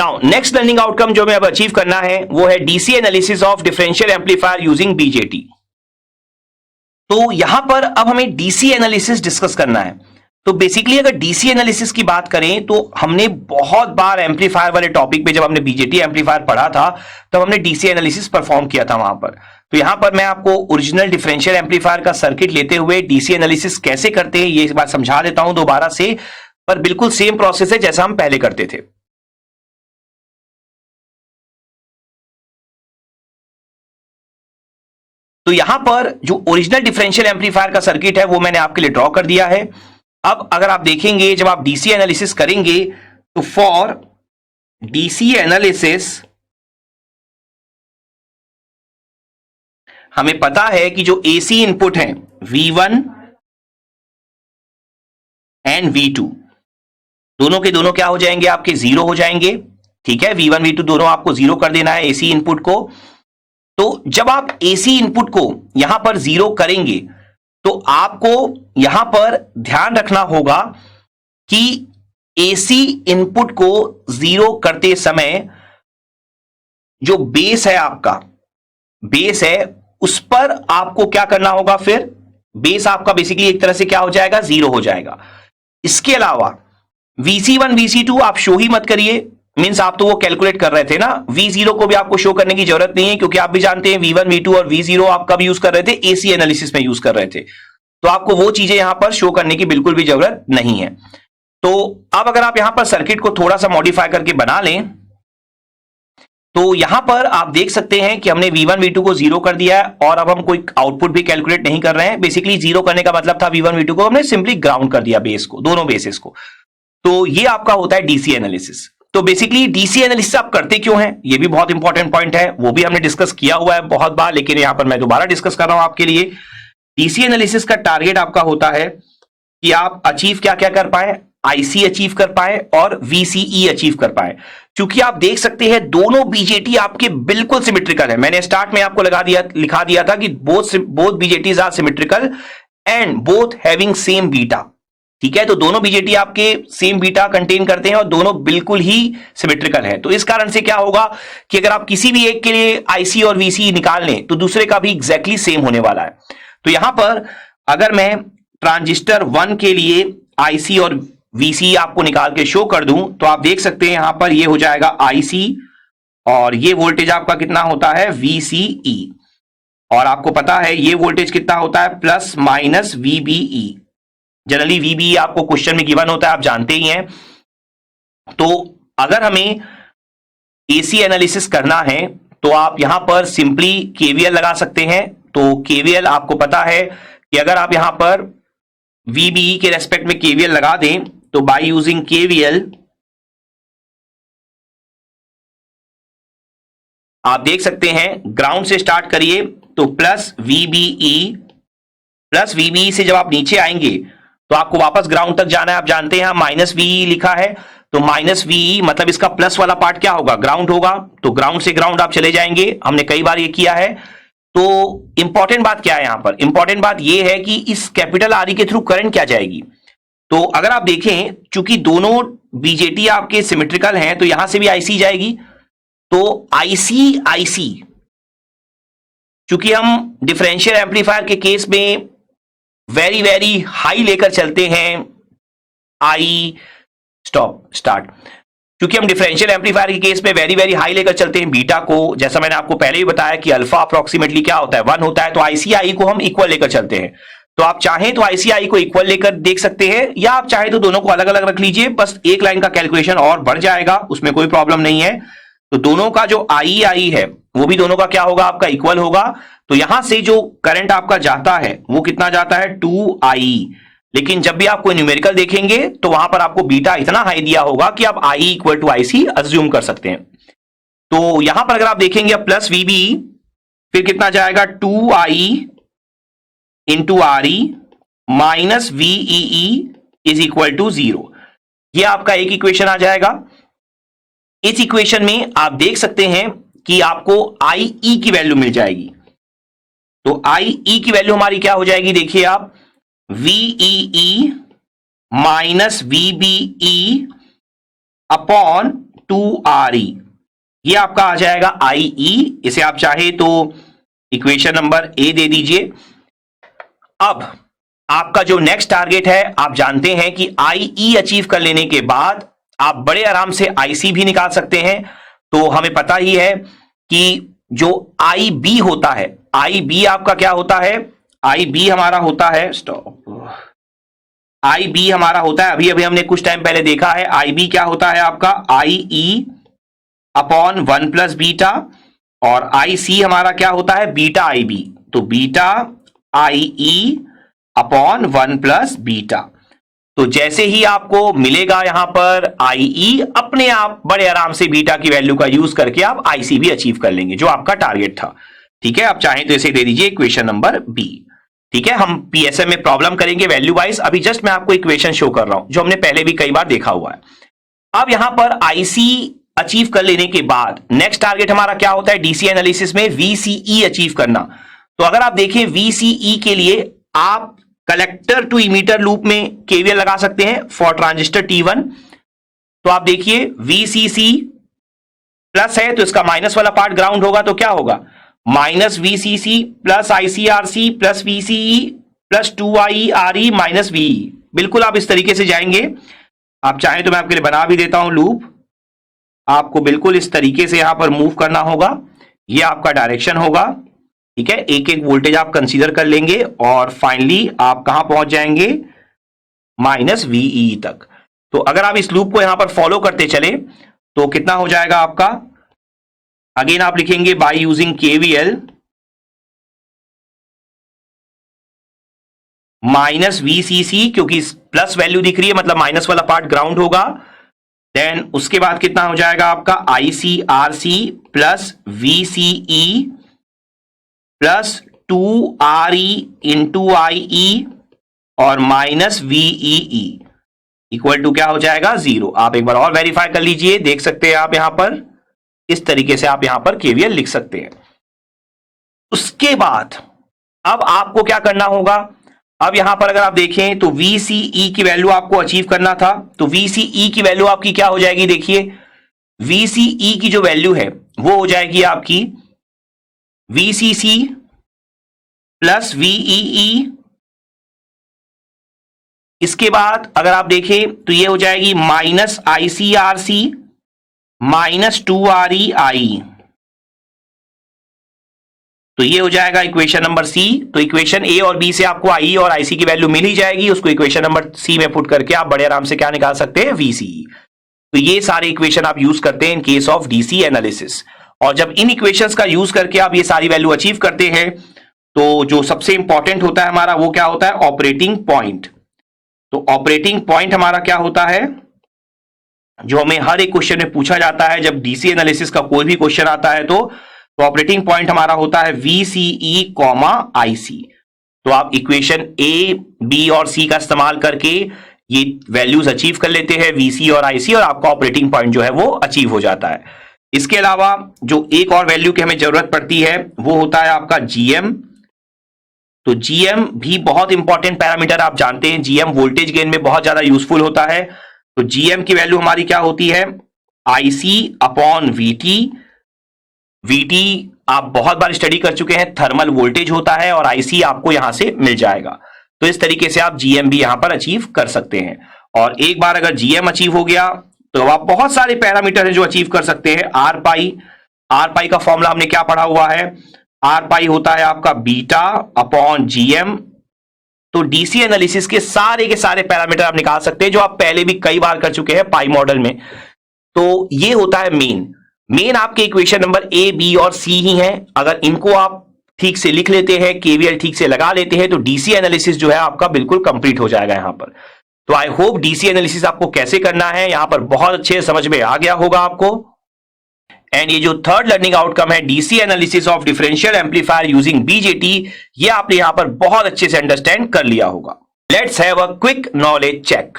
Now next learning outcome जो हमें अब अचीव करना है वो है DC analysis of differential amplifier using BJT. तो यहां पर अब हमें डीसी एनालिसिस डिस्कस करना है। तो बेसिकली अगर डीसी एनालिसिस की बात करें तो हमने बहुत बार एम्पलीफायर वाले टॉपिक पे जब हमने बीजेटी एम्पलीफायर पढ़ा था तो हमने डीसी एनालिसिस परफॉर्म किया था वहां पर। तो यहां पर मैं आपको ओरिजिनल डिफरेंशियल एम्पलीफायर का सर्किट लेते हुए डीसी एनालिसिस कैसे करते हैं ये इस बार समझा देता हूं दोबारा से, पर बिल्कुल सेम प्रोसेस है जैसा हम पहले करते थे। तो यहां पर जो ओरिजिनल डिफरेंशियल एम्पलीफायर का सर्किट है वो मैंने आपके लिए ड्रॉ कर दिया है। अब अगर आप देखेंगे जब आप डीसी एनालिसिस करेंगे तो फॉर डीसी एनालिसिस हमें पता है कि जो एसी इनपुट है V1 एंड V2 दोनों के दोनों क्या हो जाएंगे, आपके जीरो हो जाएंगे। ठीक है, V1 V2 दोनों आपको जीरो कर देना है एसी इनपुट को। तो जब आप एसी इनपुट को यहां पर जीरो करेंगे तो आपको यहां पर ध्यान रखना होगा कि एसी इनपुट को जीरो करते समय जो बेस है आपका, बेस है उस पर आपको क्या करना होगा, फिर बेस आपका बेसिकली एक तरह से क्या हो जाएगा, जीरो हो जाएगा। इसके अलावा Vc1 Vc2 आप शो ही मत करिए, मींस आप तो वो कैलकुलेट कर रहे थे ना, V0 को भी आपको शो करने की जरूरत नहीं है क्योंकि आप भी जानते हैं V1 V2 और V0 आप कब यूज कर रहे थे, एसी एनालिसिस में यूज कर रहे थे। तो आपको वो चीजें यहां पर शो करने की बिल्कुल भी जरूरत नहीं है। तो अब अगर आप यहां पर सर्किट को थोड़ा सा मॉडिफाई करके बना लें तो यहां पर आप देख सकते हैं कि हमने V1 V2 को जीरो कर दिया है और अब हम कोई आउटपुट भी कैलकुलेट नहीं कर रहे हैं। बेसिकली जीरो करने का मतलब था V1 V2 को हमने सिंपली ग्राउंड कर दिया बेस को, दोनों बेसिस को। तो ये आपका होता है डीसी एनालिसिस। तो बेसिकली डीसी एनालिसिस आप करते क्यों हैं, ये भी बहुत इंपॉर्टेंट पॉइंट है, वो भी हमने डिस्कस किया हुआ है बहुत बार, लेकिन यहां पर मैं दोबारा डिस्कस कर रहा हूं आपके लिए। डीसी एनालिसिस का टारगेट आपका होता है कि आप अचीव क्या क्या कर पाए, आईसी अचीव कर पाए और वीसीई अचीव कर पाए। क्योंकि आप देख सकते हैं दोनों बीजेटी आपके बिल्कुल सिमेट्रिकल है। मैंने स्टार्ट में आपको लिखा दिया था कि both BJTs are symmetrical and both having same beta. ठीक है, तो दोनों बीजेटी आपके सेम बीटा कंटेन करते हैं और दोनों बिल्कुल ही सिमेट्रिकल है। तो इस कारण से क्या होगा कि अगर आप किसी भी एक के लिए आईसी और वीसी निकाल लें तो दूसरे का भी एग्जैक्टली सेम होने वाला है। तो यहां पर अगर मैं ट्रांजिस्टर 1 के लिए आईसी और वीसी आपको निकाल के शो कर दूं तो आप देख सकते हैं यहां पर ये हो जाएगा आईसी और ये वोल्टेज आपका कितना होता है, वीसीई। और आपको पता है ये वोल्टेज कितना होता है, plus minus VBE. Generally VBE आपको क्वेश्चन में गिवन होता है, आप जानते ही हैं। तो अगर हमें एसी एनालिसिस करना है तो आप यहां पर सिंपली केवीएल लगा सकते हैं। तो केवीएल आपको पता है कि अगर आप यहां पर वीबीई के रेस्पेक्ट में केवीएल लगा दें तो बाय यूजिंग केवीएल आप देख सकते हैं ग्राउंड से स्टार्ट करिए तो प्लस वीबीई से जब आप नीचे आएंगे तो आपको वापस ग्राउंड तक जाना है। आप जानते हैं माइनस वीई लिखा है तो माइनस वीई मतलब इसका प्लस वाला पार्ट क्या होगा, ग्राउंड होगा। तो ग्राउंड से ग्राउंड आप चले जाएंगे, हमने कई बार ये किया है। तो इंपॉर्टेंट बात क्या है यहां पर, इंपॉर्टेंट बात ये है कि इस कैपिटल आर के थ्रू करंट क्या जाएगी। तो अगर आप देखें चूंकि दोनों बीजेटी आपके सिमेट्रिकल हैं तो यहां से भी आईसी जाएगी। तो आईसी चूंकि हम डिफरेंशियल एम्पलीफायर के केस में वेरी वेरी हाई लेकर चलते हैं, क्योंकि हम डिफरेंशियल एम्पलीफायर के केस में वेरी वेरी हाई लेकर चलते हैं बीटा को, जैसा मैंने आपको पहले ही बताया कि अल्फा अप्रोक्सीमेटली क्या होता है, 1 होता है। तो आईसीआई को हम इक्वल लेकर चलते हैं। तो आप चाहें तो आईसीआई को इक्वल लेकर देख सकते हैं या आप चाहें तो दोनों को अलग अलग रख लीजिए, बस एक लाइन का कैलकुलेशन और बढ़ जाएगा, उसमें कोई प्रॉब्लम नहीं है। तो दोनों का जो आई है वो भी दोनों का क्या होगा, आपका इक्वल होगा। तो यहां से जो करंट आपका जाता है वो कितना जाता है, 2I। लेकिन जब भी आप कोई न्यूमेरिकल देखेंगे तो वहां पर आपको बीटा इतना हाई दिया होगा कि आप I equal to IC assume कर सकते हैं। तो यहां पर अगर आप देखेंगे प्लस VB फिर कितना जाएगा, 2I into RE minus VEE is equal to 0। यह आपका एक इक्वेशन आ जाएगा। इस इक्वेशन में आप देख सकते हैं कि आपको IE की वैल्यू मिल जाएगी। तो IE की वैल्यू हमारी क्या हो जाएगी, देखिए आप, VEE minus VBE upon 2RE, ये आपका आ जाएगा IE। इसे आप चाहे तो इक्वेशन नंबर ए दे दीजिए। अब आपका जो नेक्स्ट टारगेट है, आप जानते हैं कि IE अचीव कर लेने के बाद आप बड़े आराम से IC भी निकाल सकते हैं। तो हमें पता ही है कि जो IB होता है, IB आपका क्या होता है, IB हमारा होता है, IB हमारा होता है, अभी अभी हमने कुछ टाइम पहले देखा है, IB क्या होता है आपका IE अपॉन 1 प्लस बीटा, और IC हमारा क्या होता है बीटा IB, तो beta IE upon 1 plus beta. तो जैसे ही आपको मिलेगा यहां पर IE, अपने आप बड़े आराम से बीटा की वैल्यू का यूज करके आप IC भी अचीव कर लेंगे, जो आपका टारगेट था। ठीक है, आप चाहें तो इसे दे दीजिए इक्वेशन नंबर बी। ठीक है, हम PSM में प्रॉब्लम करेंगे वैल्यू वाइज। अभी जस्ट मैं आपको इक्वेशन शो कर रहा हूं, जो हमने पहले भी कई बार देखा हुआ है। अब यहां पर IC अचीव कर लेने के बाद नेक्स्ट टारगेट हमारा क्या होता है डीसी एनालिसिस में, VCE अचीव करना। तो अगर आप देखें VCE के लिए आप कलेक्टर टू इमीटर लूप में KVL लगा सकते हैं फॉर ट्रांजिस्टर T1। तो आप देखिए VCC प्लस है तो इसका माइनस वाला पार्ट ग्राउंड होगा, तो क्या होगा minus VCC plus ICRC plus VCE plus 2IRE minus VE। बिल्कुल आप इस तरीके से जाएंगे। आप चाहें तो मैं आपके लिए बना भी देता हूं लूप। आपको बिल्कुल इस तरीके से यहां पर मूव करना होगा, यह आपका डायरेक्शन होगा। ठीक है, एक एक वोल्टेज आप कंसीडर कर लेंगे और फाइनली आप कहां पहुंच जाएंगे माइनस VE तक। तो अगर आप इस लूप को यहां पर फॉलो करते चले तो कितना हो जाएगा आपका, अगेन आप लिखेंगे by using KVL minus VCC, क्योंकि प्लस वैल्यू दिख रही है मतलब माइनस वाला पार्ट ग्राउंड होगा। देन उसके बाद कितना हो जाएगा आपका ICRC plus VCE plus 2RE into IE और माइनस VEE इक्वल टू क्या हो जाएगा 0। आप एक बार और वेरीफाई कर लीजिए, देख सकते हैं आप यहां पर इस तरीके से आप यहां पर KVL लिख सकते हैं। उसके बाद अब आपको क्या करना होगा, अब यहां पर अगर आप देखें तो VCE की वैल्यू आपको अचीव करना था। तो VCE की वैल्यू आपकी क्या हो जाएगी, देखिए VCE की जो वैल्यू है वो हो जाएगी आपकी VCC प्लस VEE। इसके बाद अगर आप देखें तो ये हो जाएगी माइनस ICRC माइनस 2REI। तो ये हो जाएगा इक्वेशन नंबर सी। तो इक्वेशन ए और बी से आपको आई और आईसी की वैल्यू मिल ही जाएगी, उसको इक्वेशन नंबर सी में पुट करके आप बड़े आराम से क्या निकाल सकते हैं VCE। तो ये सारे इक्वेशन आप यूज करते हैं in case of DC analysis. और जब इन इक्वेशंस का यूज करके आप ये सारी वैल्यू अचीव करते हैं तो जो सबसे इंपॉर्टेंट होता है हमारा वो क्या होता है ऑपरेटिंग पॉइंट। तो ऑपरेटिंग पॉइंट हमारा क्या होता है, जो हमें हर एक क्वेश्चन में पूछा जाता है जब डीसी एनालिसिस का कोई भी क्वेश्चन आता है तो ऑपरेटिंग पॉइंट हमारा होता है VCE कॉमा IC। तो आप इक्वेशन ए बी और सी का इस्तेमाल करके ये वैल्यूज अचीव कर लेते हैं VCE और IC, और आपका ऑपरेटिंग पॉइंट जो है वो अचीव हो जाता है। इसके अलावा जो एक और वैल्यू की हमें जरूरत पड़ती है वो होता है आपका GM। तो GM भी बहुत इंपॉर्टेंट पैरामीटर आप जानते हैं, GM वोल्टेज गेन में बहुत ज्यादा यूजफुल होता है। तो GM की वैल्यू हमारी क्या होती है IC अपॉन VT। VT आप बहुत बार स्टडी कर चुके हैं, थर्मल वोल्टेज होता है, और IC आपको यहां से मिल जाएगा। तो इस तरीके से आप GM भी यहां पर अचीव कर सकते हैं। और एक बार अगर GM अचीव हो गया तो आप बहुत सारे पैरामीटर हैं जो अचीव कर सकते हैं। R पाई का फॉर्मूला हमने क्या पढ़ा हुआ है, R पाई होता है आपका बीटा अपॉन GM। तो डीसी एनालिसिस के सारे पैरामीटर आप निकाल सकते हैं जो आप पहले भी कई बार कर चुके हैं पाई मॉडल में। तो ये होता है मेन आपके इक्वेशन नंबर ए बी और सी ही हैं। अगर इनको आप ठीक से लिख लेते हैं, KVL ठीक से लगा लेते हैं, तो डीसी एनालिसिस जो है आपका बिल्कुल कंप्लीट हो जाएगा यहां पर। तो आई होप डीसी एनालिसिस आपको कैसे करना है यहां पर बहुत अच्छे समझ में आ गया होगा आपको। एंड ये जो थर्ड लर्निंग आउटकम है DC analysis of differential amplifier using BJT, ये आपने यहां पर बहुत अच्छे से अंडरस्टैंड कर लिया होगा। Let's have a quick knowledge check.